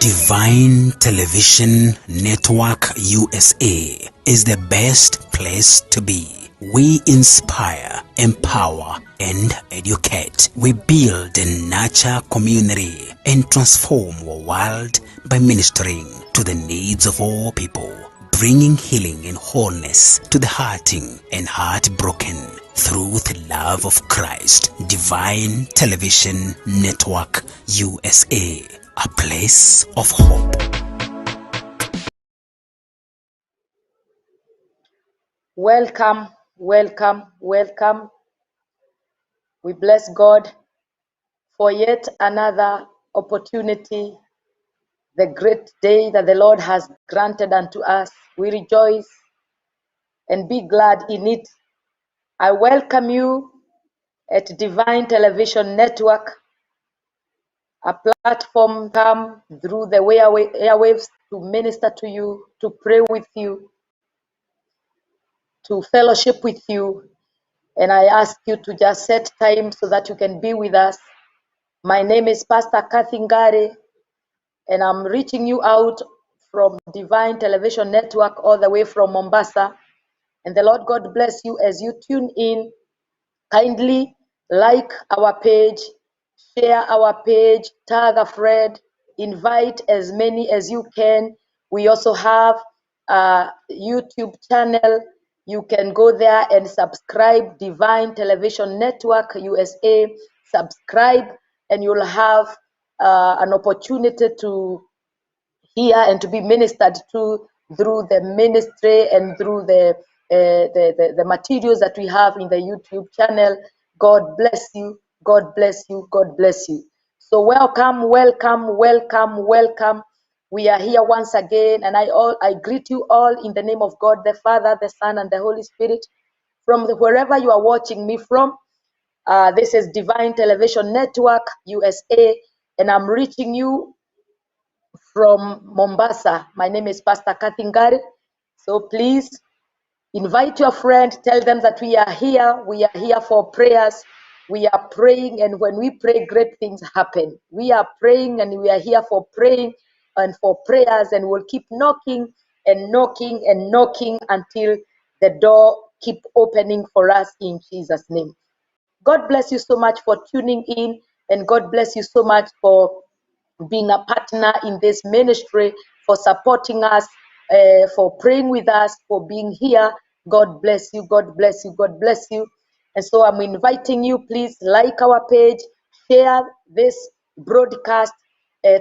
Divine Television Network USA is the best place to be. We inspire, empower, and educate. We build and nurture community and transform our world by ministering to the needs of all people, bringing healing and wholeness to the hurting and heartbroken through the love of Christ. Divine Television Network USA, a place of hope. Welcome, welcome, welcome. We bless God for yet another opportunity, the great day that the Lord has granted unto us. We rejoice and be glad in it. I welcome you at Divine Television Network, a platform come through the airwaves to minister to you, to pray with you, to fellowship with you. And I ask you to just set time so that you can be with us. My name is Pastor Kathy Ngare, and I'm reaching you out from Divine Television Network all the way from Mombasa. And the Lord God bless you as you tune in. Kindly like our page, share our page, tag a friend, invite as many as you can. We also have a YouTube channel. You can go there and subscribe, Divine Television Network USA. Subscribe, and you'll have an opportunity to hear and to be ministered to through the ministry and through the materials that we have in the YouTube channel. God bless you. God bless you. God bless you. So welcome, welcome, welcome, welcome. We are here once again, and I greet you all in the name of God, the Father, the Son, and the Holy Spirit. From wherever you are watching me from, this is Divine Television Network USA, and I'm reaching you from Mombasa. My name is Pastor Kathy Ngare. So please invite your friend, tell them that we are here. We are here for prayers. We are praying, and when we pray, great things happen. We are praying, and we are here for praying and for prayers, and we'll keep knocking and knocking and knocking until the door keep opening for us in Jesus' name. God bless you so much for tuning in, and God bless you so much for being a partner in this ministry, for supporting us, for praying with us, for being here. God bless you. God bless you. God bless you. And so I'm inviting you, please like our page, share this broadcast,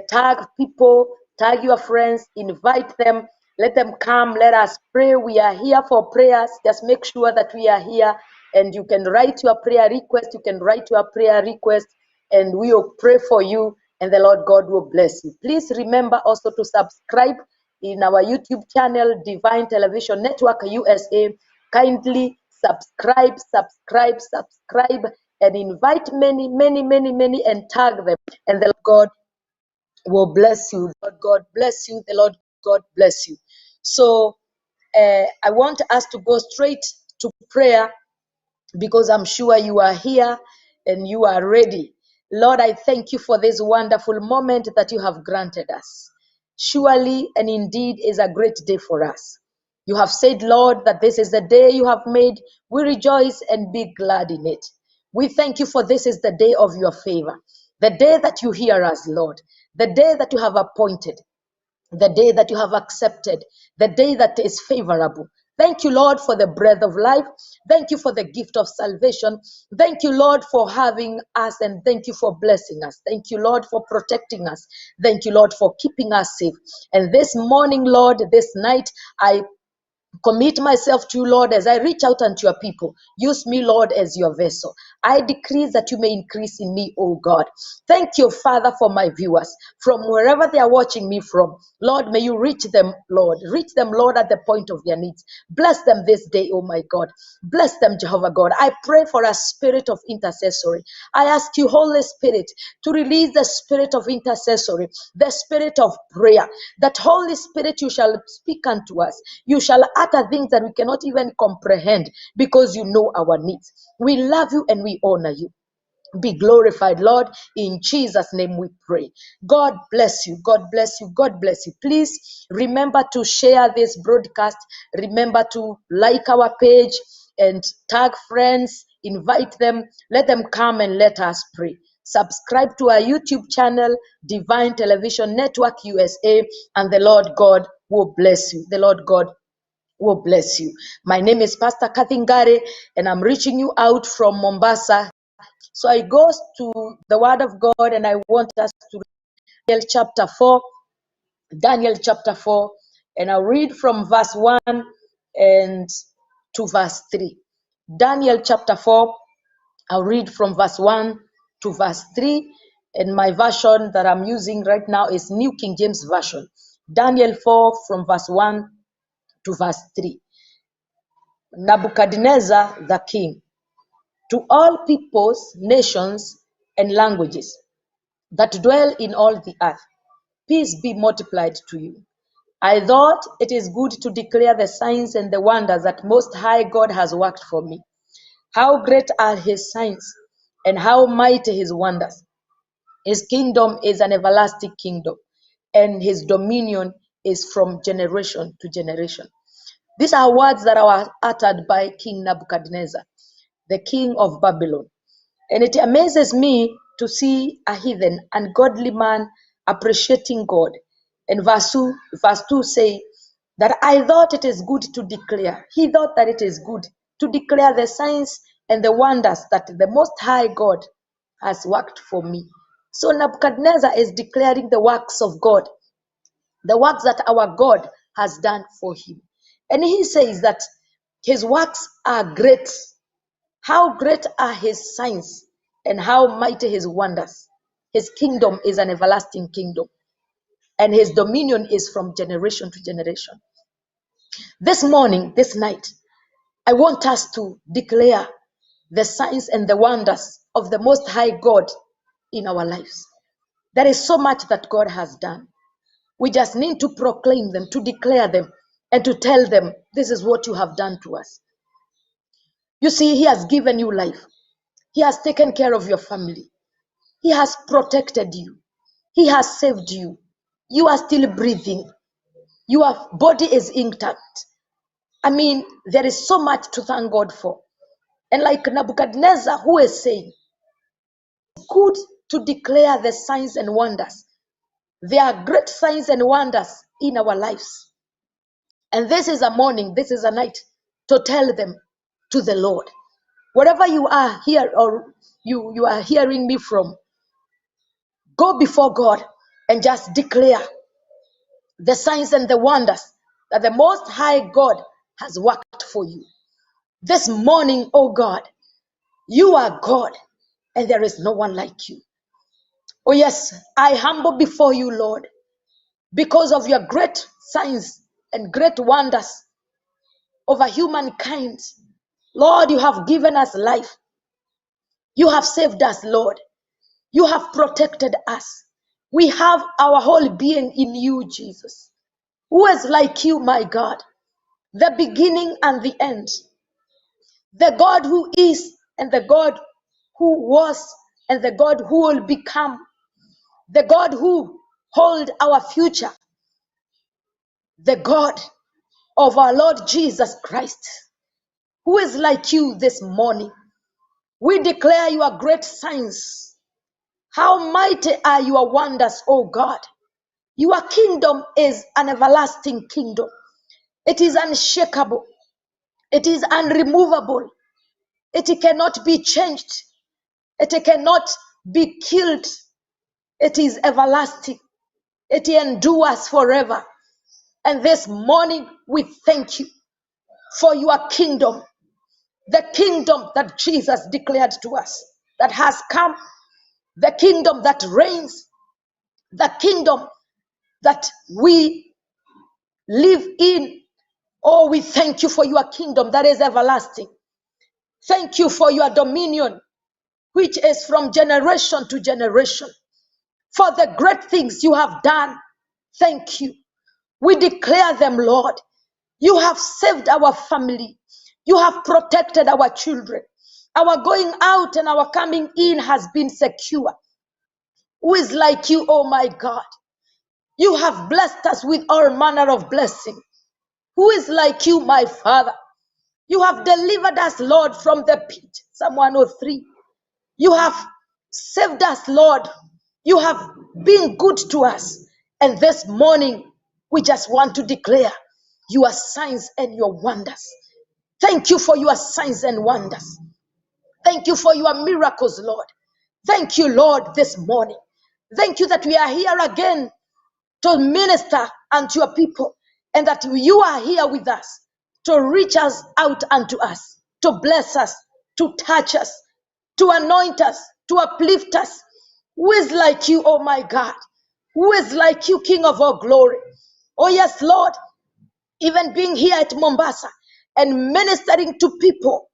tag people, tag your friends, invite them, let them come, let us pray. We are here for prayers. Just make sure that we are here, and you can write your prayer request. You can write your prayer request, and we will pray for you, and the Lord God will bless you. Please remember also to subscribe in our YouTube channel, Divine Television Network USA. Kindly subscribe, subscribe, subscribe, and invite many, many, many, many, and tag them, and the Lord God will bless you. The Lord God bless you. The Lord God bless you. So I want us to go straight to prayer, because I'm sure you are here and you are ready. Lord, I thank you for this wonderful moment that you have granted us. Surely and indeed is a great day for us. You have said, Lord, that this is the day you have made. We rejoice and be glad in it. We thank you for this is the day of your favor, the day that you hear us, Lord, the day that you have appointed, the day that you have accepted, the day that is favorable. Thank you, Lord, for the breath of life. Thank you for the gift of salvation. Thank you, Lord, for having us, and thank you for blessing us. Thank you, Lord, for protecting us. Thank you, Lord, for keeping us safe. And this morning, Lord, this night, I commit myself to you, Lord, as I reach out unto your people. Use me, Lord, as your vessel. I decrease that you may increase in me, oh God. Thank you, Father, for my viewers from wherever they are watching me from. Lord, may you reach them, Lord. Reach them, Lord, at the point of their needs. Bless them this day, oh my God. Bless them, Jehovah God. I pray for a spirit of intercessory. I ask you, Holy Spirit, to release the spirit of intercessory, the spirit of prayer. That Holy Spirit, you shall speak unto us. You shall utter things that we cannot even comprehend, because you know our needs. We love you and we honor you. be glorified, Lord. In Jesus' name we pray. God bless you. God bless you. God bless you. Please remember to share this broadcast. Remember to like our page and tag friends. Invite them. Let them come and let us pray. Subscribe to our YouTube channel, Divine Television Network USA, and the Lord God will bless you. The Lord God will bless you. My name is Pastor Kathingare, and I'm reaching you out from Mombasa. So I go to the Word of God, and I want us to read Daniel chapter 4, and I'll read from verse 1 and to verse 3. Daniel chapter 4, I'll read from verse 1 to verse 3, and my version that I'm using right now is New King James Version. Daniel 4 from verse 1 to verse 3. Nebuchadnezzar the king, to all peoples, nations, and languages that dwell in all the earth, peace be multiplied to you. I thought it is good to declare the signs and the wonders that Most High God has worked for me. How great are his signs, and how mighty his wonders. His kingdom is an everlasting kingdom, and his dominion is from generation to generation. These are words that are uttered by King Nebuchadnezzar, the king of Babylon. And it amazes me to see a heathen, ungodly man appreciating God. And verse 2 say that I thought it is good to declare. He thought that it is good to declare the signs and the wonders that the Most High God has worked for me. So Nebuchadnezzar is declaring the works of God, the works that our God has done for him. And he says that his works are great. How great are his signs, and how mighty his wonders. His kingdom is an everlasting kingdom, and his dominion is from generation to generation. This morning, this night, I want us to declare the signs and the wonders of the Most High God in our lives. There is so much that God has done. We just need to proclaim them, to declare them, and to tell them, this is what you have done to us. You see, he has given you life. He has taken care of your family. He has protected you. He has saved you. You are still breathing. Your body is intact. I mean, there is so much to thank God for. And like Nebuchadnezzar, who is saying, good to declare the signs and wonders. There are great signs and wonders in our lives. And this is a morning, this is a night to tell them to the Lord. Wherever you are here, or you are hearing me from, go before God and just declare the signs and the wonders that the Most High God has worked for you. This morning, oh God, you are God, and there is no one like you. Oh yes, I humble before you, Lord, because of your great signs and great wonders over humankind. Lord, you have given us life. You have saved us, Lord. You have protected us. We have our whole being in you, Jesus. Who is like you, my God? The beginning and the end. The God who is, and the God who was, and the God who will become. The God who hold our future. The God of our Lord Jesus Christ. Who is like you this morning? We declare your great signs. How mighty are your wonders, O God. Your kingdom is an everlasting kingdom. It is unshakable. It is unremovable. It cannot be changed. It cannot be killed. It is everlasting. It endures forever. And this morning we thank you for your kingdom, the kingdom that Jesus declared to us, that has come, the kingdom that reigns, the kingdom that we live in. Oh, we thank you for your kingdom that is everlasting. Thank you for your dominion, which is from generation to generation. For the great things you have done, thank you. We declare them, Lord. You have saved our family. You have protected our children. Our going out and our coming in has been secure. Who is like you, oh my God? You have blessed us with all manner of blessing. Who is like you, my Father? You have delivered us, Lord, from the pit. Psalm 103. You have saved us, Lord. You have been good to us. And this morning, we just want to declare your signs and your wonders. Thank you for your signs and wonders. Thank you for your miracles, Lord. Thank you, Lord, this morning. Thank you that we are here again to minister unto your people, and that you are here with us to reach us out unto us, to bless us, to touch us, to anoint us, to uplift us. Who is like you, oh my God? Who is like you, King of all glory? Oh yes, Lord, even being here at Mombasa and ministering to people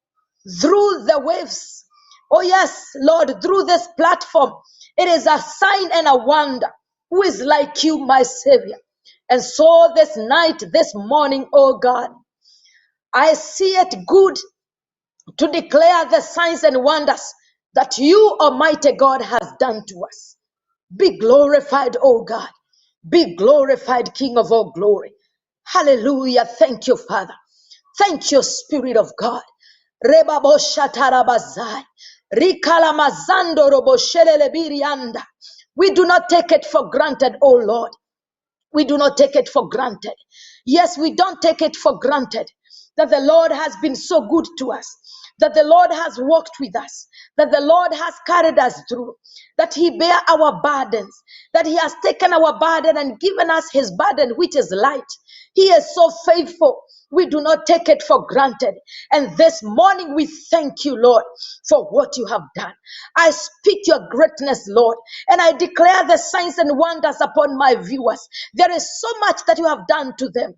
through the waves. Oh yes, Lord, through this platform, it is a sign and a wonder. Who is like you, my Savior? And so this night, this morning, oh God, I see it good to declare the signs and wonders that you, Almighty God, has done to us. Be glorified, oh God. Be glorified, King of all glory. Hallelujah. Thank you, Father. Thank you, Spirit of God. Rebabo shatarabazai. Rikalamazando robo shelelebirianda. We do not take it for granted, oh Lord. We do not take it for granted. Yes, we don't take it for granted that the Lord has been so good to us, that the Lord has walked with us, that the Lord has carried us through, that He bear our burdens, that He has taken our burden and given us His burden, which is light. He is so faithful. We do not take it for granted. And this morning we thank you, Lord, for what you have done. I speak your greatness, Lord, and I declare the signs and wonders upon my viewers. There is so much that you have done to them.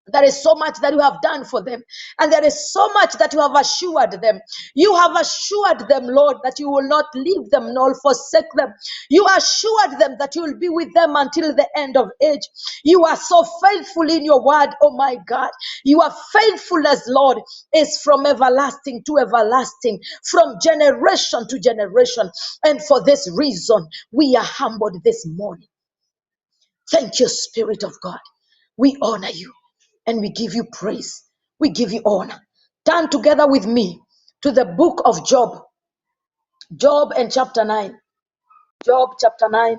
There is so much that you have done for them, and there is so much that you have assured them. You have assured them, Lord, that you will not leave them nor forsake them. You assured them that you will be with them until the end of age. You are so faithful in your word, oh my God. Your faithfulness, Lord, is from everlasting to everlasting, from generation to generation. And for this reason, we are humbled this morning. Thank you, Spirit of God. We honor you and we give you praise. We give you honor. Turn together with me to the book of Job. Job and chapter 9. Job chapter 9.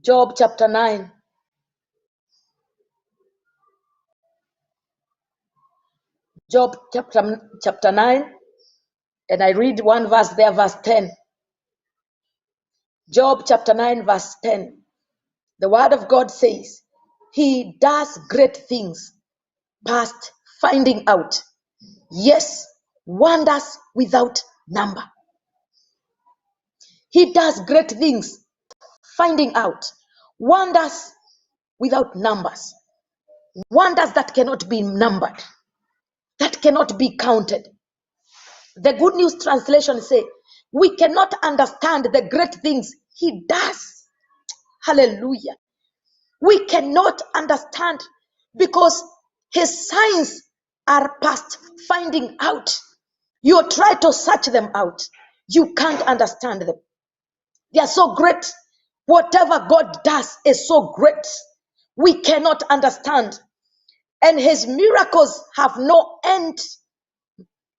Job chapter 9. Job chapter 9. And I read one verse there, verse 10. Job chapter 9, verse 10. The word of God says, He does great things past finding out. Yes, wonders without number. He does great things, finding out. Wonders without numbers. Wonders that cannot be numbered, that cannot be counted. The Good News Translation says, we cannot understand the great things He does. Hallelujah. We cannot understand because His signs are past finding out. You try to search them out, you can't understand them. They are so great. Whatever God does is so great. We cannot understand. And His miracles have no end.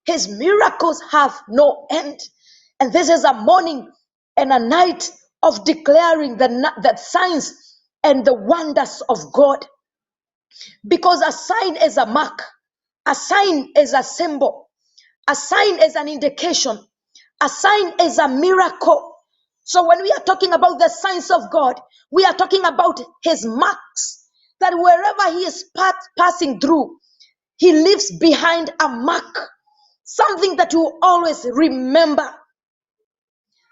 His miracles have no end. And this is a morning and a night of declaring the signs and the wonders of God. Because a sign is a mark. A sign is a symbol. A sign is an indication. A sign is a miracle. So when we are talking about the signs of God, we are talking about His marks. That wherever He is passing through, He leaves behind a mark. Something that you always remember.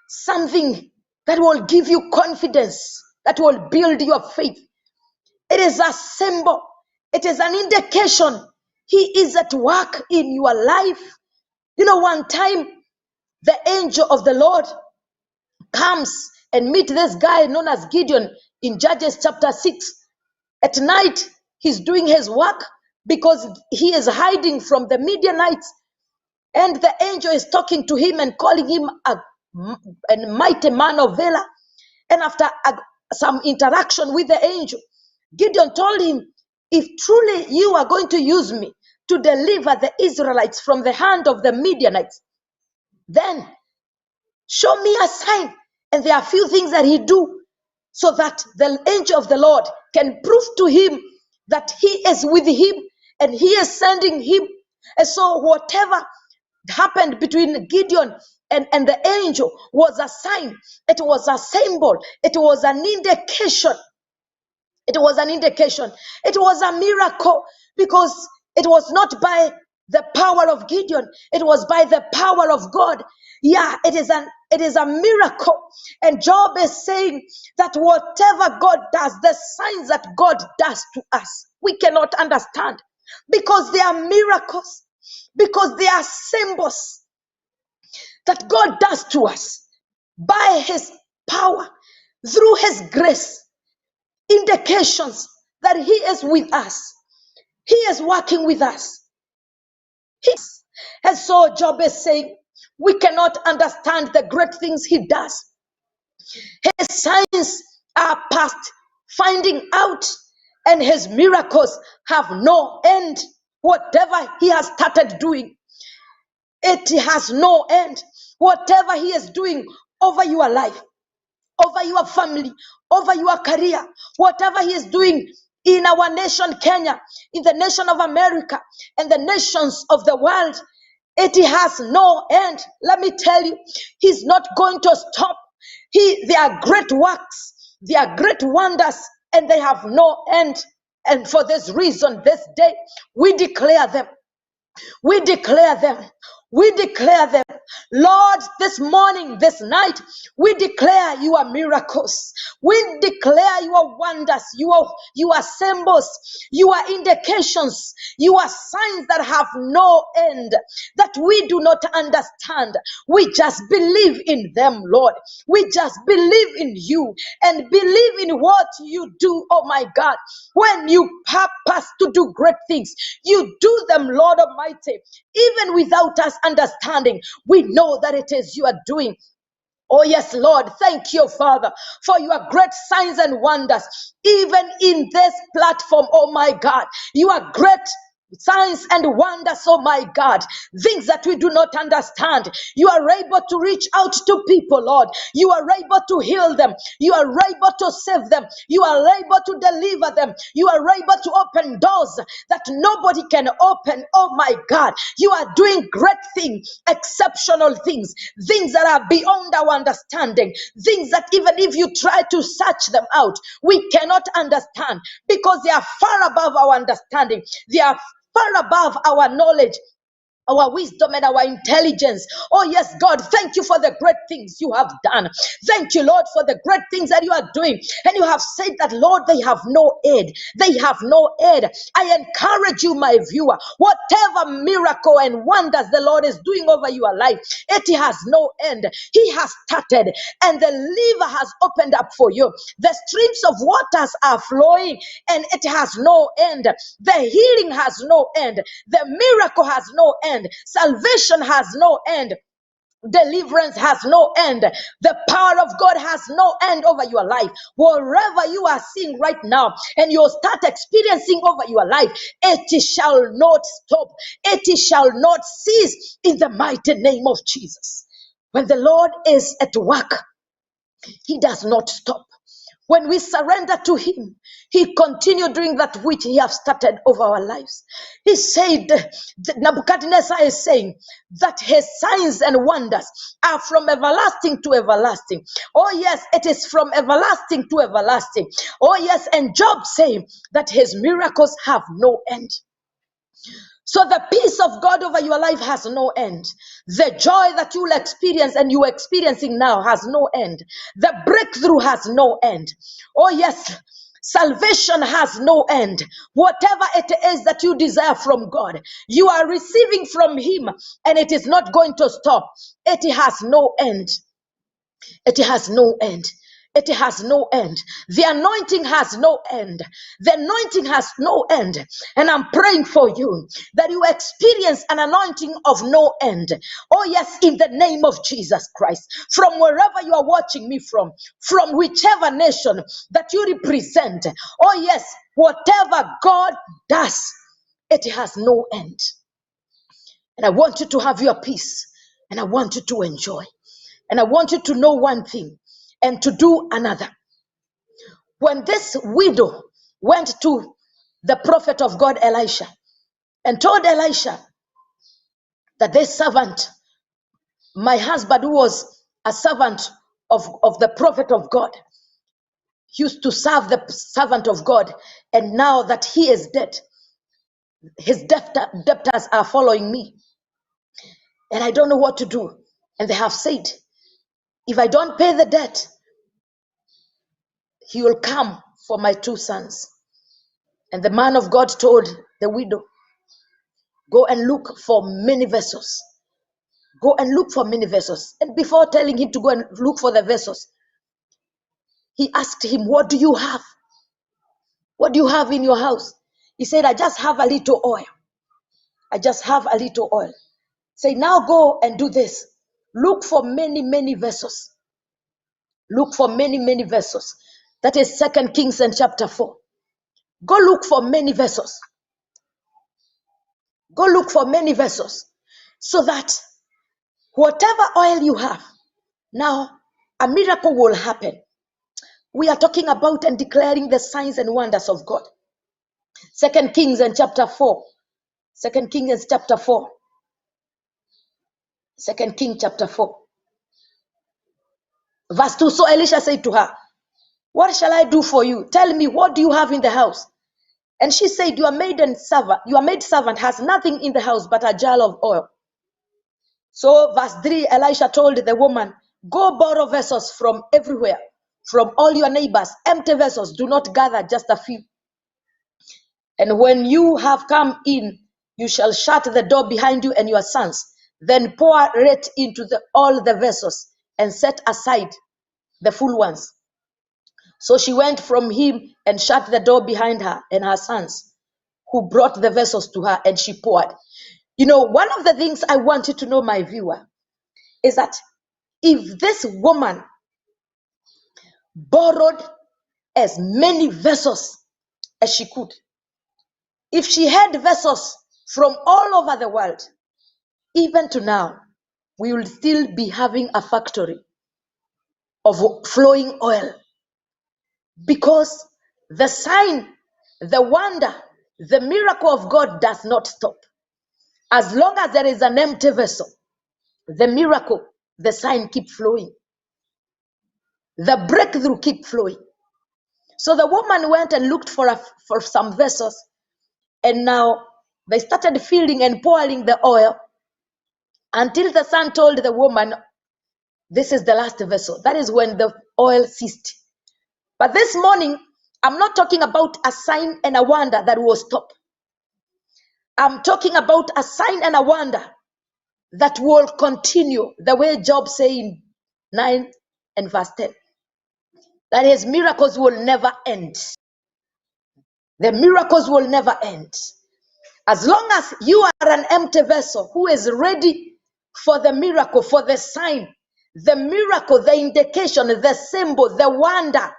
Something that will give you confidence, that will build your faith. It is a symbol. It is an indication He is at work in your life. You know, one time the angel of the Lord comes and meet this guy known as Gideon in Judges chapter 6. At night, he's doing his work. because he is hiding from the Midianites, and the angel is talking to him and calling him a mighty man of valor. And after some interaction with the angel, Gideon told him, if truly you are going to use me to deliver the Israelites from the hand of the Midianites, then show me a sign. And there are a few things that he do so that the angel of the Lord can prove to him that he is with him and he is sending him. And so whatever happened between Gideon and the angel was a sign. It was a symbol. It was an indication. It was an indication. It was a miracle, because it was not by the power of Gideon. It was by the power of God. Yeah, it is a miracle. And Job is saying that whatever God does, the signs that God does to us, we cannot understand, because they are miracles, because they are symbols that God does to us by his power, through his grace, indications that he is with us. He is working with us. And so Job is saying, we cannot understand the great things he does. His signs are past finding out, and his miracles have no end. Whatever he has started doing, it has no end. Whatever he is doing over your life, over your family, over your career, whatever he is doing in our nation, Kenya, in the nation of America, and the nations of the world, it has no end. Let me tell you, he's not going to stop. They are great works, they are great wonders, and they have no end. And for this reason, this day, we declare them. We declare them. We declare them. Lord, this morning, this night, we declare your miracles. We declare your wonders, your symbols, your indications, your signs that have no end, that we do not understand. We just believe in them, Lord. We just believe in you and believe in what you do, oh my God. When you purpose to do great things, you do them, Lord Almighty. Even without us understanding, we know that it is you are doing. Oh yes, Lord, thank you, Father, for your great signs and wonders. Even in this platform, oh my God, you are great signs and wonders, oh my God, things that we do not understand. You are able to reach out to people, Lord. You are able to heal them. You are able to save them. You are able to deliver them. You are able to open doors that nobody can open, oh my God. You are doing great things, exceptional things, things that are beyond our understanding, things that even if you try to search them out, we cannot understand, because they are far above our understanding. They are far above our knowledge, our wisdom, and our intelligence. Oh yes, God, thank you for the great things you have done. Thank you, Lord, for the great things that you are doing. And you have said that, Lord, they have no aid. They have no aid. I encourage you, my viewer, whatever miracle and wonders the Lord is doing over your life, it has no end. He has started, and the river has opened up for you. The streams of waters are flowing, and it has no end. The healing has no end. The miracle has no end. Salvation has no end. Deliverance has no end. The power of God has no end over your life. Wherever you are seeing right now, and you'll start experiencing over your life, it shall not stop. It shall not cease, in the mighty name of Jesus. When the Lord is at work, he does not stop. When we surrender to him, he continued doing that which he has started over our lives. He said, Nebuchadnezzar is saying that his signs and wonders are from everlasting to everlasting. Oh yes, it is from everlasting to everlasting. Oh yes, and Job saying that his miracles have no end. So the peace of God over your life has no end. The joy that you will experience and you are experiencing now has no end. The breakthrough has no end. Oh yes, salvation has no end. Whatever it is that you desire from God, you are receiving from him, and it is not going to stop. It has no end. It has no end. It has no end. The anointing has no end. The anointing has no end. And I'm praying for you that you experience an anointing of no end. Oh, yes, in the name of Jesus Christ. From wherever you are watching me from whichever nation that you represent. Oh, yes, whatever God does, it has no end. And I want you to have your peace. And I want you to enjoy. And I want you to know one thing and to do another. When this widow went to the prophet of God, Elisha, and told Elisha that this servant, my husband, who was a servant of the prophet of God, used to serve the servant of God, and now that he is dead, his debtors are following me, and I don't know what to do. And they have said, if I don't pay the debt, he will come for my 2 sons. And the man of God told the widow, go and look for many vessels. Go and look for many vessels. And before telling him to go and look for the vessels, he asked him, what do you have? What do you have in your house? He said, I just have a little oil. I just have a little oil. Say, now go and do this. Look for many, many vessels. Look for many, many vessels. That is 2 Kings and chapter 4. Go look for many vessels. Go look for many vessels. So that whatever oil you have, now a miracle will happen. We are talking about and declaring the signs and wonders of God. 2 Kings and chapter 4. 2 Kings chapter 4. 2 Kings chapter 4. Verse 2. So Elisha said to her, what shall I do for you? Tell me, what do you have in the house? And she said, your maid servant has nothing in the house but a jar of oil. So verse 3, Elisha told the woman, go borrow vessels from everywhere, from all your neighbors, empty vessels, do not gather just a few. And when you have come in, you shall shut the door behind you and your sons. Then pour right into all the vessels and set aside the full ones. So she went from him and shut the door behind her and her sons, who brought the vessels to her, and she poured. You know, one of the things I want you to know, my viewer, is that if this woman borrowed as many vessels as she could, if she had vessels from all over the world, even to now, we will still be having a factory of flowing oil, because the sign, the wonder, the miracle of God does not stop. As long as there is an empty vessel, the miracle, the sign keep flowing. The breakthrough keep flowing. So the woman went and looked for some vessels, and now they started filling and pouring the oil until the son told the woman, this is the last vessel. That is when the oil ceased. But this morning, I'm not talking about a sign and a wonder that will stop. I'm talking about a sign and a wonder that will continue, the way Job said in 9 and verse 10. That his miracles will never end. The miracles will never end. As long as you are an empty vessel who is ready for the miracle, for the sign, the miracle, the indication, the symbol, the wonder,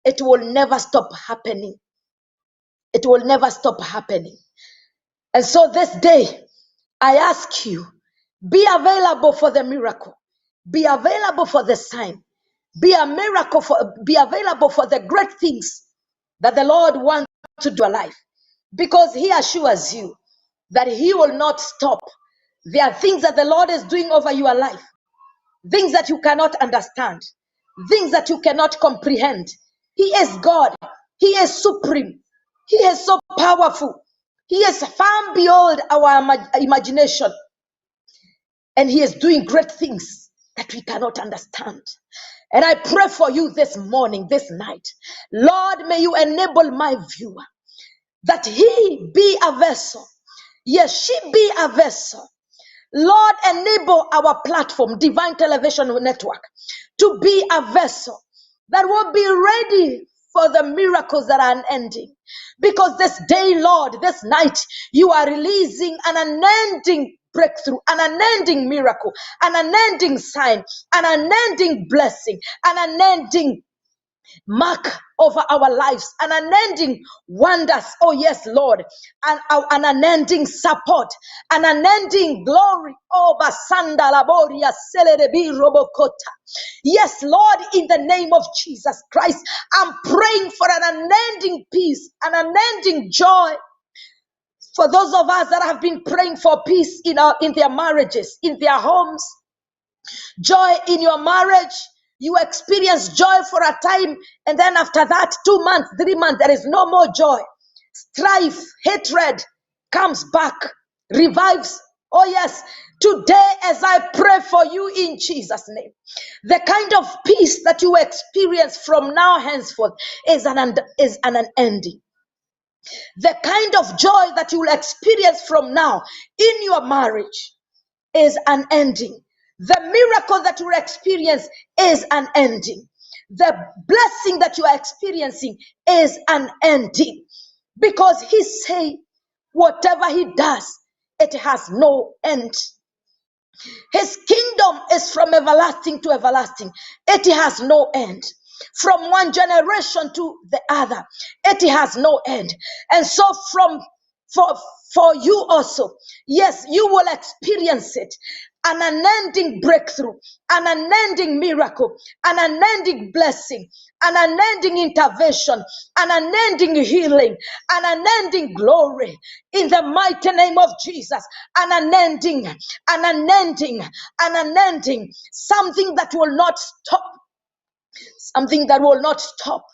it will never stop happening. It will never stop happening. And so this day, I ask you, be available for the miracle. Be available for the sign. Be available for the great things that the Lord wants to do in your life. Because he assures you that he will not stop. There are things that the Lord is doing over your life. Things that you cannot understand. Things that you cannot comprehend. He is God. He is supreme. He is so powerful. He is far beyond our imagination. And he is doing great things that we cannot understand. And I pray for you this morning, this night. Lord, may you enable my viewer that he be a vessel. Yes, she be a vessel. Lord, enable our platform, Divine Television Network, to be a vessel that will be ready for the miracles that are unending. Because this day, Lord, this night, you are releasing an unending breakthrough, an unending miracle, an unending sign, an unending blessing, an unending mark over our lives, an unending wonders. Oh yes, Lord, and an unending support, an unending glory. Oh basanda laboria celerebi robokota. Yes, Lord, in the name of Jesus Christ, I'm praying for an unending peace, an unending joy. For those of us that have been praying for peace in their marriages, in their homes, joy in your marriage, you experience joy for a time, and then after that, 2 months, 3 months, there is no more joy. Strife, hatred comes back, revives. Oh yes, today as I pray for you in Jesus' name, the kind of peace that you experience from now henceforth is an unending. The kind of joy that you will experience from now in your marriage is unending. The miracle that you will experience is unending. The blessing that you are experiencing is unending. Because he said, whatever he does, it has no end. His kingdom is from everlasting to everlasting. It has no end. From one generation to the other, it has no end. And so for you also, yes, you will experience it. An unending breakthrough, an unending miracle, an unending blessing, an unending intervention, an unending healing, an unending glory in the mighty name of Jesus. An unending, something that will not stop. Something that will not stop.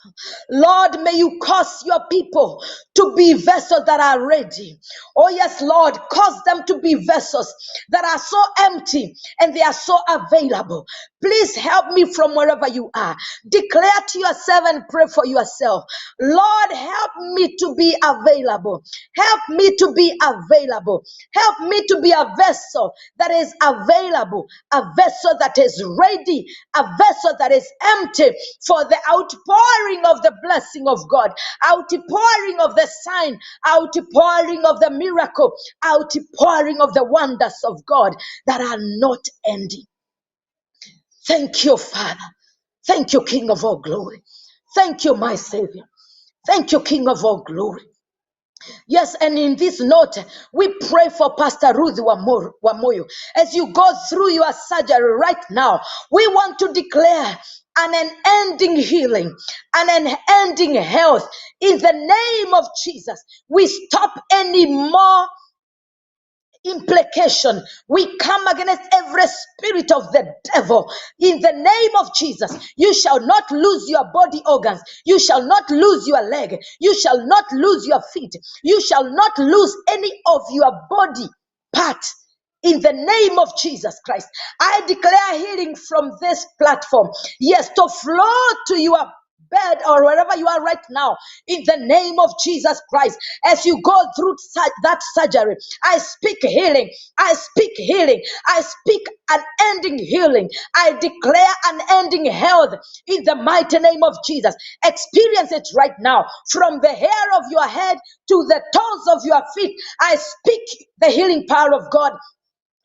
Lord, may you cause your people to be vessels that are ready. Oh yes, Lord, cause them to be vessels that are so empty and they are so available. Please help me from wherever you are. Declare to yourself and pray for yourself. Lord, help me to be available. Help me to be available. Help me to be a vessel that is available, a vessel that is ready, a vessel that is empty for the outpouring of the blessing of God, outpouring of the sign, outpouring of the miracle, outpouring of the wonders of God that are not ending. Thank you, Father. Thank you, King of all glory. Thank you, my Savior. Thank you, King of all glory. Yes, and in this note, we pray for Pastor Ruth Wamoyo. As you go through your surgery right now, we want to declare an unending healing, an unending health. In the name of Jesus, we stop any more implication. We come against every spirit of the devil in the name of Jesus. You shall not lose your body organs. You shall not lose your leg. You shall not lose your feet. You shall not lose any of your body part. In the name of Jesus Christ, I declare healing from this platform. Yes, to flow to your bed or wherever you are right now, in the name of Jesus Christ. As you go through that surgery, I speak healing. I speak healing. I speak an ending healing. I declare an ending health in the mighty name of Jesus. Experience it right now. From the hair of your head to the toes of your feet, I speak the healing power of God.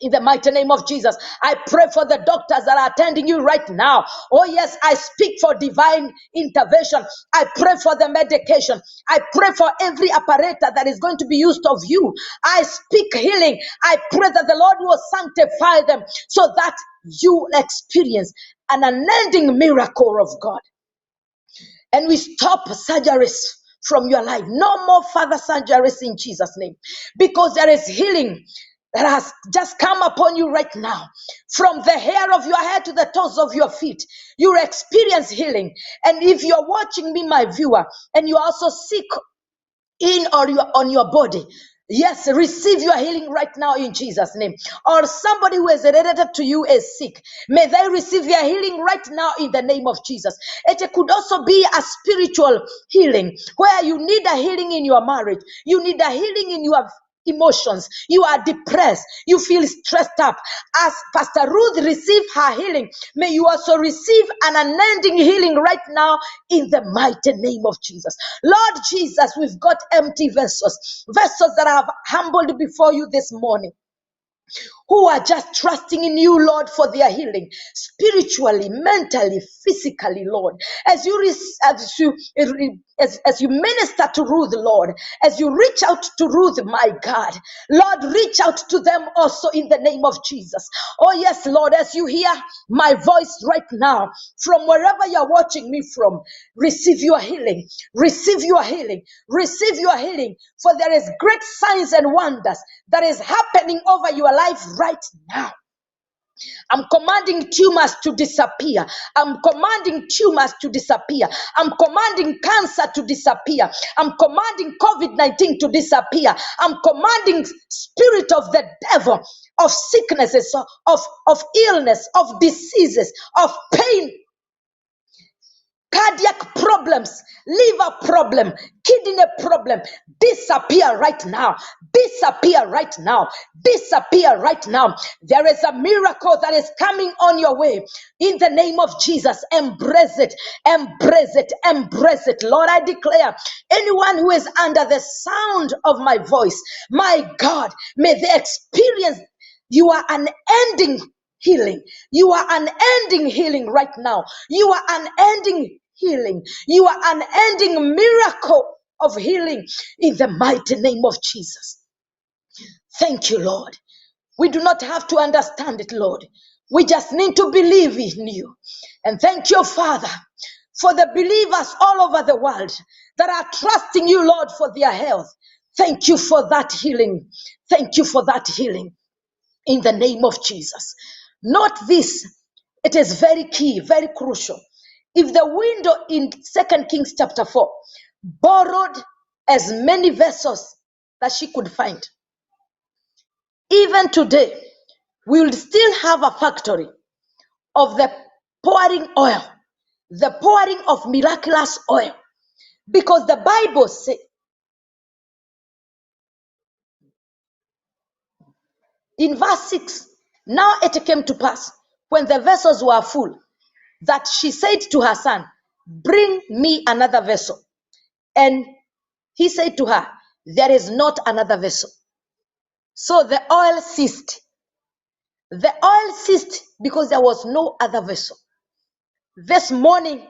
In the mighty name of Jesus, I pray for the doctors that are attending you right now. Oh yes, I speak for divine intervention. I pray for the medication. I pray for every apparatus that is going to be used of you. I speak healing. I pray that the Lord will sanctify them so that you experience an unending miracle of God. And we stop surgeries from your life. No more further surgeries in Jesus' name. Because there is healing that has just come upon you right now. From the hair of your head to the toes of your feet, you experience healing. And if you're watching me, my viewer, and you're also sick in or on your body, yes, receive your healing right now in Jesus' name. Or somebody who is related to you is sick, may they receive their healing right now in the name of Jesus. It could also be a spiritual healing where you need a healing in your marriage, you need a healing in your emotions. You are depressed. You feel stressed up. As Pastor Ruth received her healing, may you also receive an unending healing right now in the mighty name of Jesus. Lord Jesus, we've got empty vessels, vessels that I have humbled before you this morning, who are just trusting in you, Lord, for their healing, spiritually, mentally, physically, Lord. As you minister to Ruth, Lord, as you reach out to Ruth, my God, Lord, reach out to them also in the name of Jesus. Oh yes, Lord, as you hear my voice right now, from wherever you're watching me from, receive your healing, receive your healing, receive your healing, for there is great signs and wonders that is happening over your life right now. I'm commanding tumors to disappear. I'm commanding tumors to disappear. I'm commanding cancer to disappear. I'm commanding COVID-19 to disappear. I'm commanding spirit of the devil, of sicknesses, of illness, of diseases, of pain, cardiac problems, liver problem, kidney problem, disappear right now, disappear right now, disappear right now. There is a miracle that is coming on your way in the name of Jesus. Embrace it, embrace it, embrace it. Lord, I declare anyone who is under the sound of my voice, my God, may they experience you are unending healing. You are unending healing right now. You are unending healing. You are unending miracle of healing in the mighty name of Jesus. Thank you, Lord. We do not have to understand it, Lord. We just need to believe in you. And thank you, Father, for the believers all over the world that are trusting you, Lord, for their health. Thank you for that healing. Thank you for that healing in the name of Jesus. Note this, it is very key, very crucial. If the window in 2 Kings chapter 4 borrowed as many vessels that she could find, even today, we will still have a factory of the pouring oil, the pouring of miraculous oil. Because the Bible says, in verse 6, now it came to pass, when the vessels were full, that she said to her son, bring me another vessel. And he said to her, there is not another vessel. So the oil ceased. The oil ceased because there was no other vessel. This morning,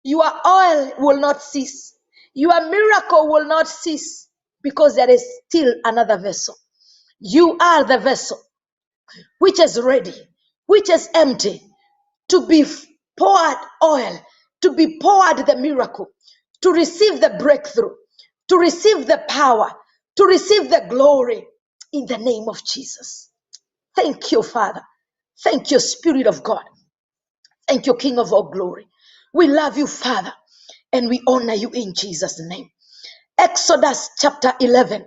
your oil will not cease. Your miracle will not cease because there is still another vessel. You are the vessel which is ready, which is empty, to be poured oil, to be poured the miracle, to receive the breakthrough, to receive the power, to receive the glory in the name of Jesus. Thank you, Father. Thank you, Spirit of God. Thank you, King of all glory. We love you, Father, and we honor you in Jesus' name. Exodus chapter 11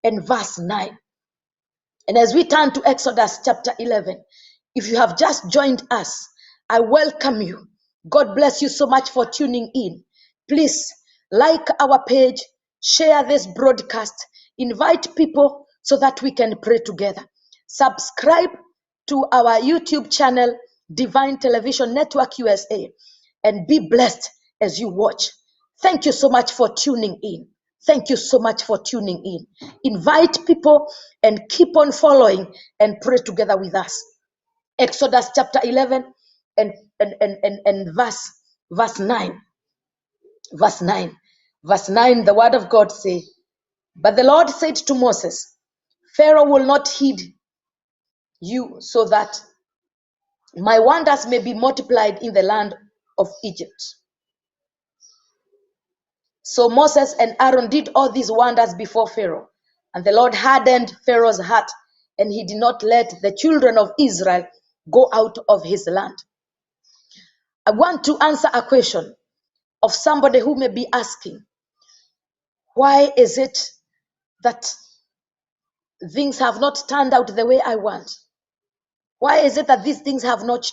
and verse 9. And as we turn to Exodus chapter 11, if you have just joined us, I welcome you. God bless you so much for tuning in. Please like our page, share this broadcast, invite people so that we can pray together. Subscribe to our YouTube channel, Divine Television Network USA, and be blessed as you watch. Thank you so much for tuning in. Thank you so much for tuning in. Invite people and keep on following and pray together with us. Exodus chapter 11 and verse 9. Verse 9. Verse 9, the word of God says, but the Lord said to Moses, Pharaoh will not heed you so that my wonders may be multiplied in the land of Egypt. So Moses and Aaron did all these wonders before Pharaoh, and the Lord hardened Pharaoh's heart, and he did not let the children of Israel go out of his land. I want to answer a question of somebody who may be asking, why is it that things have not turned out the way I want? Why is it that these things have not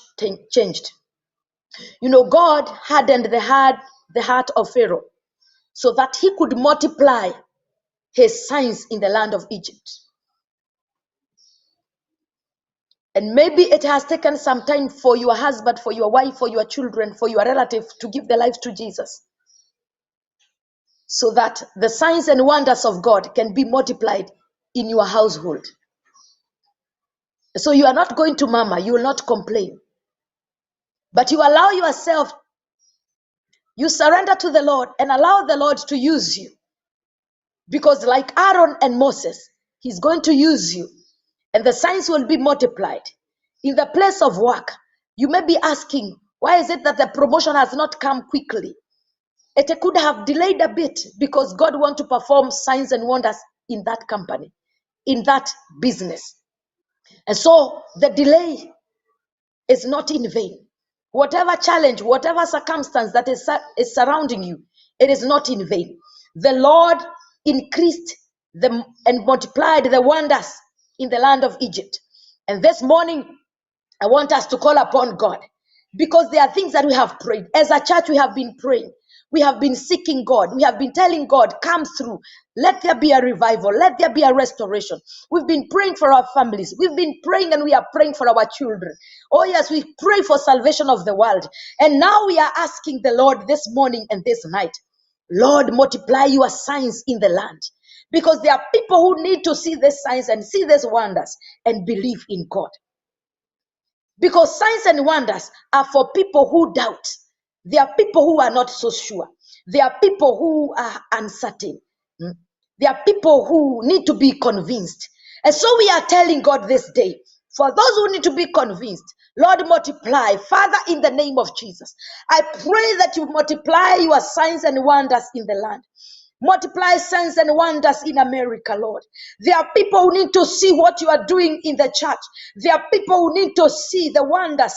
changed? You know, God hardened the heart of Pharaoh so that he could multiply his signs in the land of Egypt. And maybe it has taken some time for your husband, for your wife, for your children, for your relative to give their lives to Jesus, so that the signs and wonders of God can be multiplied in your household. So you are not going to murmur, you will not complain, but you allow yourself, you surrender to the Lord and allow the Lord to use you. Because like Aaron and Moses, he's going to use you and the signs will be multiplied. In the place of work, you may be asking, why is it that the promotion has not come quickly? It could have delayed a bit because God wants to perform signs and wonders in that company, in that business. And so the delay is not in vain. Whatever challenge, whatever circumstance that is surrounding you, it is not in vain. The Lord increased them and multiplied the wonders in the land of Egypt. And this morning, I want us to call upon God, because there are things that we have prayed. As a church, we have been praying. We have been seeking God. We have been telling God, come through. Let there be a revival. Let there be a restoration. We've been praying for our families. We've been praying and we are praying for our children. Oh yes, we pray for salvation of the world. And now we are asking the Lord this morning and this night, Lord, multiply your signs in the land. Because there are people who need to see these signs and see these wonders and believe in God. Because signs and wonders are for people who doubt. There are people who are not so sure. There are people who are uncertain. There are people who need to be convinced. And so we are telling God this day, for those who need to be convinced, Lord, multiply. Father, in the name of Jesus, I pray that you multiply your signs and wonders in the land. Multiply signs and wonders in America, Lord. There are people who need to see what you are doing in the church. There are people who need to see the wonders,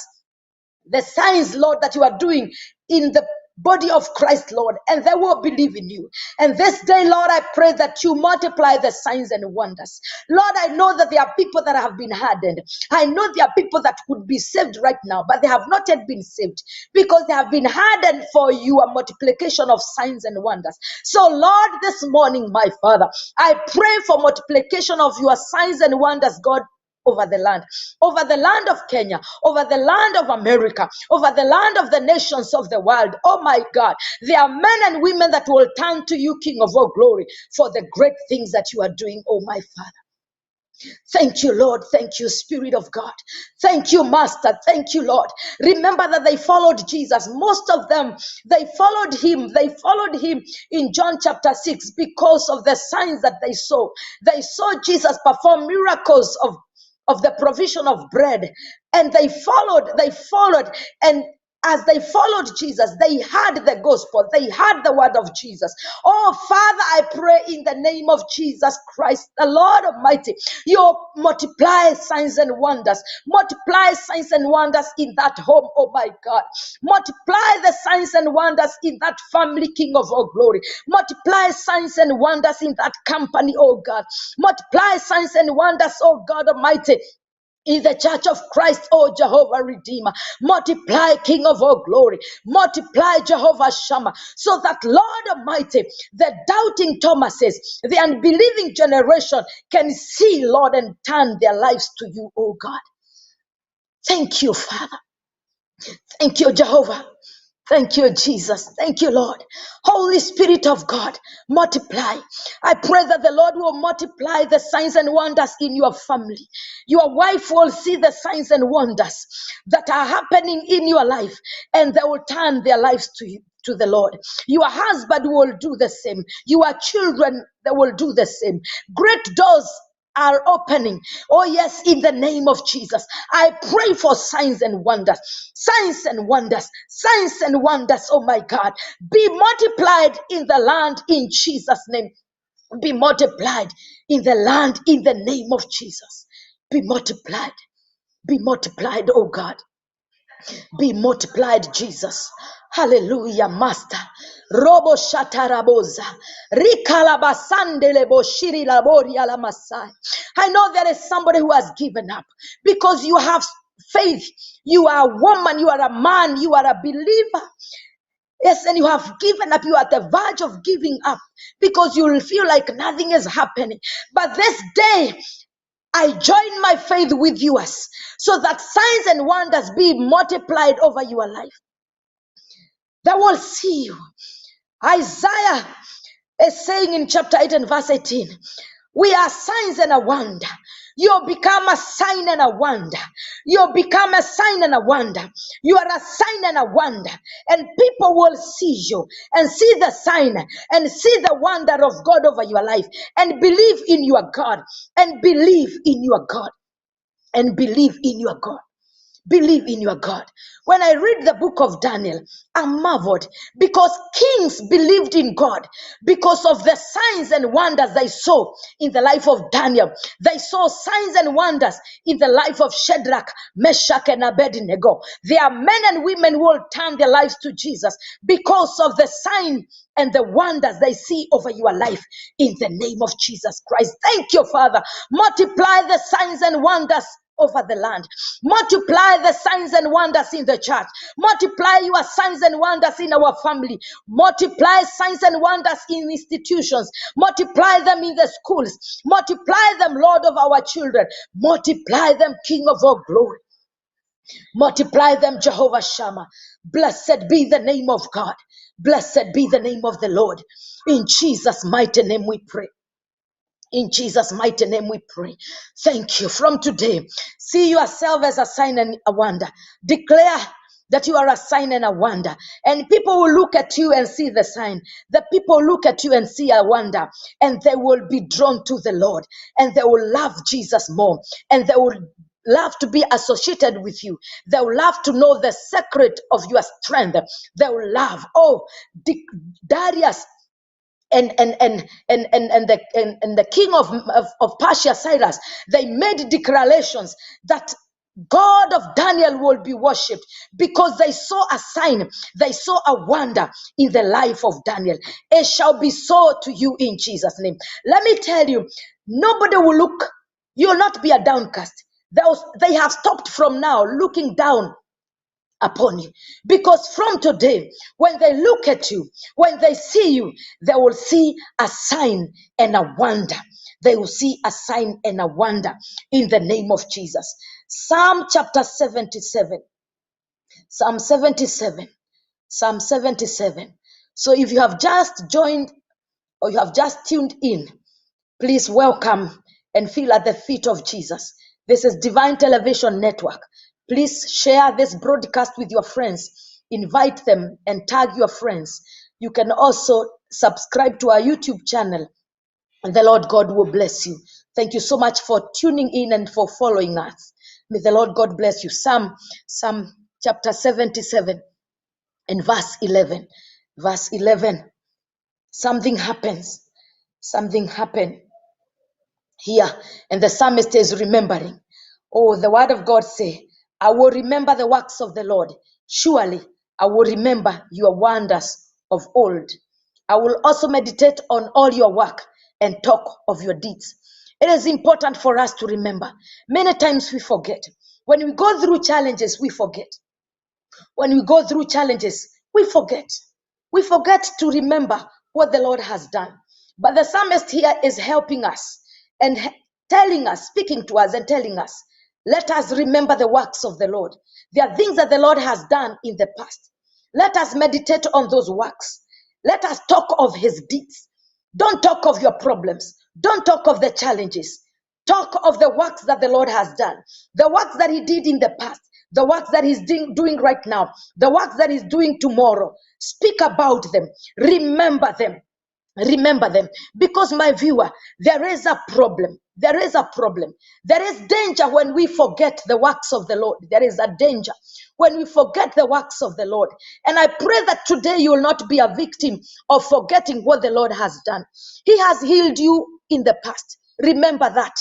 the signs, Lord, that you are doing in the body of Christ, Lord, and they will believe in you. And this day, Lord, I pray that you multiply the signs and wonders. Lord, I know that there are people that have been hardened. I know there are people that could be saved right now, but they have not yet been saved because they have been hardened for your multiplication of signs and wonders. So, Lord, this morning, my Father, I pray for multiplication of your signs and wonders, God, over the land of Kenya, over the land of America, over the land of the nations of the world. Oh my God, there are men and women that will turn to you, King of all glory, for the great things that you are doing, oh my Father. Thank you, Lord. Thank you, Spirit of God. Thank you, Master. Thank you, Lord. Remember that they followed Jesus. Most of them, they followed him. They followed him in John chapter 6 because of the signs that they saw. They saw Jesus perform miracles of the provision of bread. And they followed, and as they followed Jesus, they heard the gospel, they heard the word of Jesus. Oh, Father, I pray in the name of Jesus Christ, the Lord Almighty, you multiply signs and wonders, multiply signs and wonders in that home, oh my God, multiply the signs and wonders in that family, King of all glory, multiply signs and wonders in that company, oh God, multiply signs and wonders, oh God Almighty, in the church of Christ, oh Jehovah Redeemer. Multiply, King of all glory. Multiply, Jehovah Shammah. So that, Lord Almighty, the doubting Thomases, the unbelieving generation can see, Lord, and turn their lives to you, oh God. Thank you, Father. Thank you, Jehovah. Thank you, Jesus. Thank you, Lord. Holy Spirit of God, multiply. I pray that the Lord will multiply the signs and wonders in your family. Your wife will see the signs and wonders that are happening in your life, and they will turn their lives to you, to the Lord. Your husband will do the same. Your children, they will do the same. Great doors are opening. Oh yes, in the name of Jesus, I pray for signs and wonders, signs and wonders, signs and wonders. Oh my God, be multiplied in the land in Jesus' name. Be multiplied in the land in the name of Jesus. Be multiplied. Be multiplied, oh God. Be multiplied, Jesus. Hallelujah, Master. Robo shataraboza. Rikalabasande lebo shiri labori ala masai. I know there is somebody who has given up because you have faith. You are a woman, you are a man, you are a believer. Yes, and you have given up. You are at the verge of giving up because you will feel like nothing is happening. But this day, I join my faith with yours so that signs and wonders be multiplied over your life. They will see you. Isaiah is saying in chapter 8 and verse 18, we are signs and a wonder. You'll become a sign and a wonder. You'll become a sign and a wonder. You are a sign and a wonder. And people will see you and see the sign and see the wonder of God over your life and believe in your God and believe in your God and believe in your God. Believe in your God. When I read the book of Daniel, I marveled because kings believed in God because of the signs and wonders they saw in the life of Daniel. They saw signs and wonders in the life of Shadrach, Meshach, and Abednego. There are men and women who will turn their lives to Jesus because of the sign and the wonders they see over your life in the name of Jesus Christ. Thank you, Father. Multiply the signs and wonders over the land. Multiply the signs and wonders in the church. Multiply your signs and wonders in our family. Multiply signs and wonders in institutions. Multiply them in the schools. Multiply them, Lord of our children. Multiply them, King of all glory. Multiply them, Jehovah Shammah. Blessed be the name of God. Blessed be the name of the Lord. In Jesus' mighty name we pray. In Jesus' mighty name we pray. Thank you. From today, see yourself as a sign and a wonder. Declare that you are a sign and a wonder. And people will look at you and see the sign. The people look at you and see a wonder. And they will be drawn to the Lord. And they will love Jesus more. And they will love to be associated with you. They will love to know the secret of your strength. They will love. Oh, Darius and the king of Persia, Cyrus, they made declarations that God of Daniel will be worshipped because they saw a sign, they saw a wonder in the life of Daniel. It shall be so to you in Jesus' name. Let me tell you, nobody will look, you will not be a downcast. They have stopped from now looking down upon you, because from today, when they look at you, when they see you, they will see a sign and a wonder. They will see a sign and a wonder in the name of Jesus. Psalm chapter 77. Psalm 77. Psalm 77. So if you have just joined or you have just tuned in, please welcome and feel at the feet of Jesus. This is Divine Television Network. Please share this broadcast with your friends. Invite them and tag your friends. You can also subscribe to our YouTube channel, and the Lord God will bless you. Thank you so much for tuning in and for following us. May the Lord God bless you. Psalm chapter 77 and verse 11. Verse 11. Something happens. Something happened here, and the psalmist is remembering. Oh, the word of God say, I will remember the works of the Lord. Surely I will remember your wonders of old. I will also meditate on all your work and talk of your deeds. It is important for us to remember. Many times we forget. When we go through challenges, we forget. When we go through challenges, we forget. We forget to remember what the Lord has done. But the psalmist here is helping us and telling us, speaking to us and telling us, let us remember the works of the Lord. There are things that the Lord has done in the past. Let us meditate on those works. Let us talk of his deeds. Don't talk of your problems. Don't talk of the challenges. Talk of the works that the Lord has done, the works that he did in the past, the works that he's doing right now, the works that he's doing tomorrow. Speak about them. Remember them. Remember them. Because, my viewer, there is a problem. There is a problem. There is danger when we forget the works of the Lord. There is a danger when we forget the works of the Lord. And I pray that today you will not be a victim of forgetting what the Lord has done. He has healed you in the past. Remember that.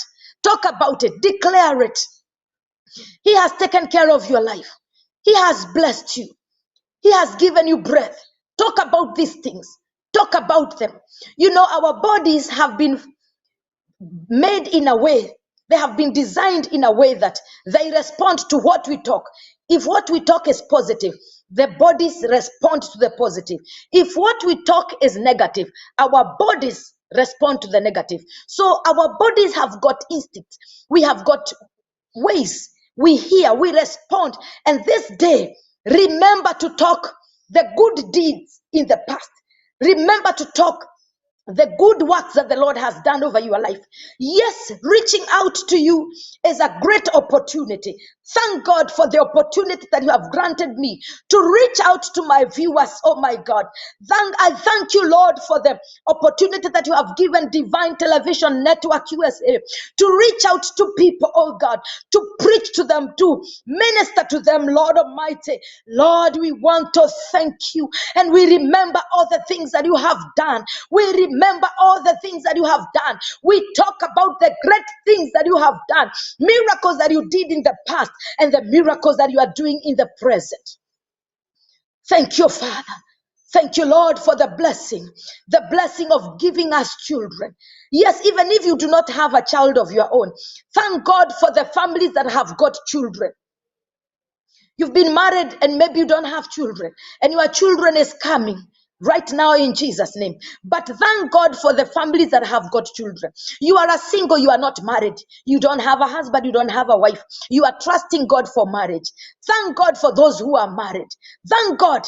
Talk about it. Declare it. He has taken care of your life. He has blessed you. He has given you breath. Talk about these things. Talk about them. You know, our bodies have been made in a way, they have been designed in a way that they respond to what we talk. If what we talk is positive, the bodies respond to the positive. If what we talk is negative, our bodies respond to the negative. So our bodies have got instincts. We have got ways. We hear, we respond. And this day, remember to talk the good deeds in the past. Remember to talk the good works that the Lord has done over your life. Yes, reaching out to you is a great opportunity. Thank God for the opportunity that you have granted me to reach out to my viewers. Oh my God. I thank you, Lord, for the opportunity that you have given Divine Television Network USA to reach out to people, oh God, to preach to them, to minister to them, Lord Almighty. Lord, we want to thank you, and we remember all the things that you have done. We remember all the things that you have done. We talk about the great things that you have done, miracles that you did in the past, and the miracles that you are doing in the present. Thank you, Father. Thank you, Lord, for the blessing of giving us children. Yes, even if you do not have a child of your own, thank God for the families that have got children. You've been married and maybe you don't have children, and your children is coming right now in Jesus' name. But thank God for the families that have got children. You are a single, you are not married. You don't have a husband, you don't have a wife. You are trusting God for marriage. Thank God for those who are married. Thank God.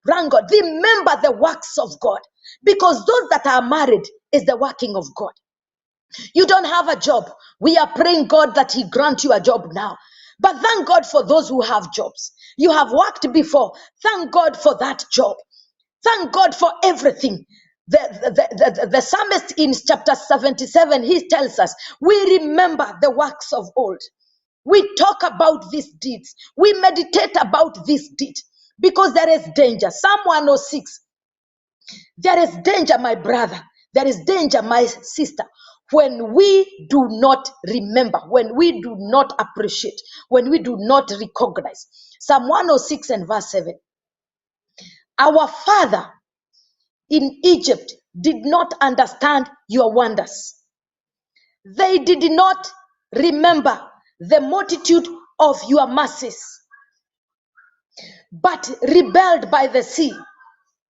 Thank God. Remember the works of God, because those that are married is the working of God. You don't have a job. We are praying God that He grant you a job now. But thank God for those who have jobs. You have worked before. Thank God for that job. Thank God for everything. The psalmist in chapter 77, he tells us, we remember the works of old. We talk about these deeds. We meditate about this deed, because there is danger. Psalm 106. There is danger, my brother. There is danger, my sister, when we do not remember, when we do not appreciate, when we do not recognize. Psalm 106 and verse 7. Our father in Egypt did not understand your wonders. They did not remember the multitude of your mercies, but rebelled by the sea,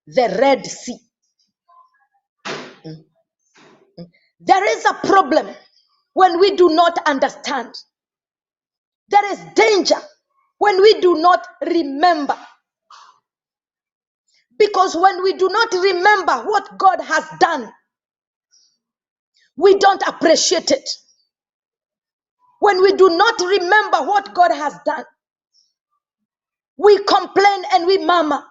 the Red Sea. There is a problem when we do not understand. There is danger when we do not remember. Because when we do not remember what God has done, we don't appreciate it. When we do not remember what God has done, we complain and we murmur.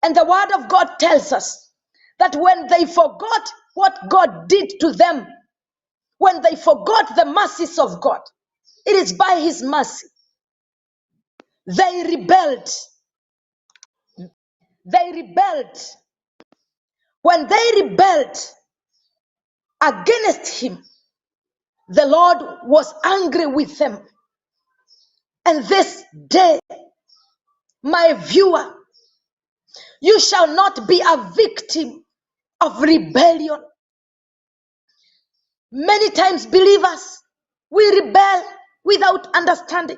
And the word of God tells us that when they forgot what God did to them, when they forgot the mercies of God, it is by His mercy. They rebelled. They rebelled. When they rebelled against Him, the Lord was angry with them. And this day, my viewer, you shall not be a victim of rebellion. Many times, believers, we rebel without understanding.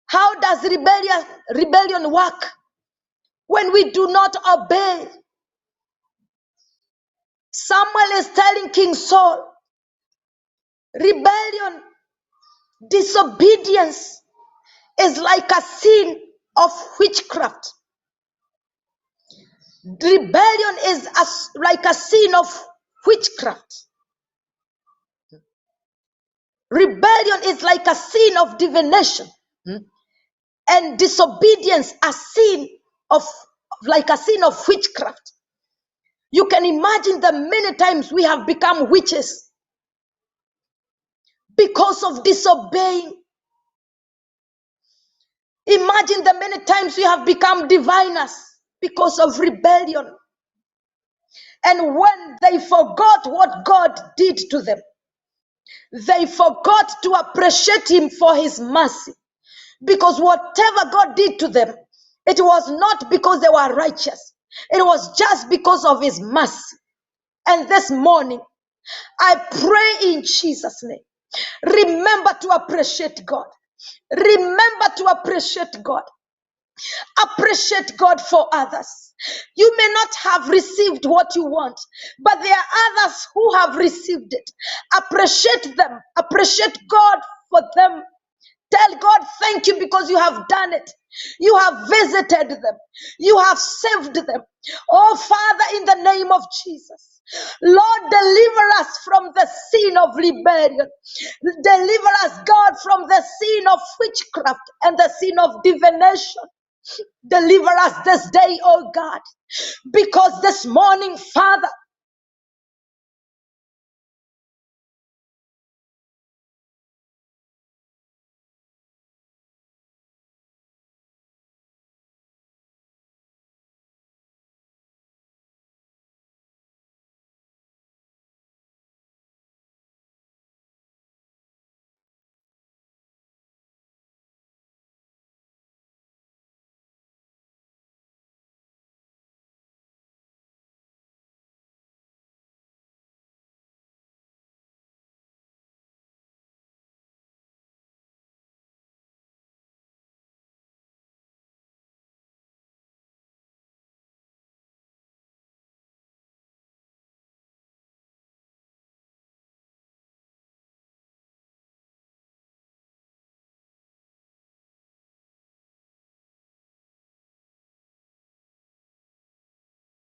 How does rebellion work? When we do not obey. Samuel is telling King Saul, rebellion, disobedience is like a sin of witchcraft. Rebellion is like a sin of witchcraft. Rebellion is like a sin of divination. And disobedience a sin of like a sin of witchcraft. You can imagine the many times we have become witches because of disobeying. Imagine the many times we have become diviners because of rebellion. And when they forgot what God did to them, they forgot to appreciate Him for His mercy. Because whatever God did to them, it was not because they were righteous. It was just because of His mercy. And this morning, I pray in Jesus' name, remember to appreciate God. Remember to appreciate God. Appreciate God for others. You may not have received what you want, but there are others who have received it. Appreciate them. Appreciate God for them. Tell God, thank you because you have done it. You have visited them. You have saved them. Oh, Father, in the name of Jesus, Lord, deliver us from the sin of rebellion. Deliver us, God, from the sin of witchcraft and the sin of divination. Deliver us this day, oh God, because this morning, Father,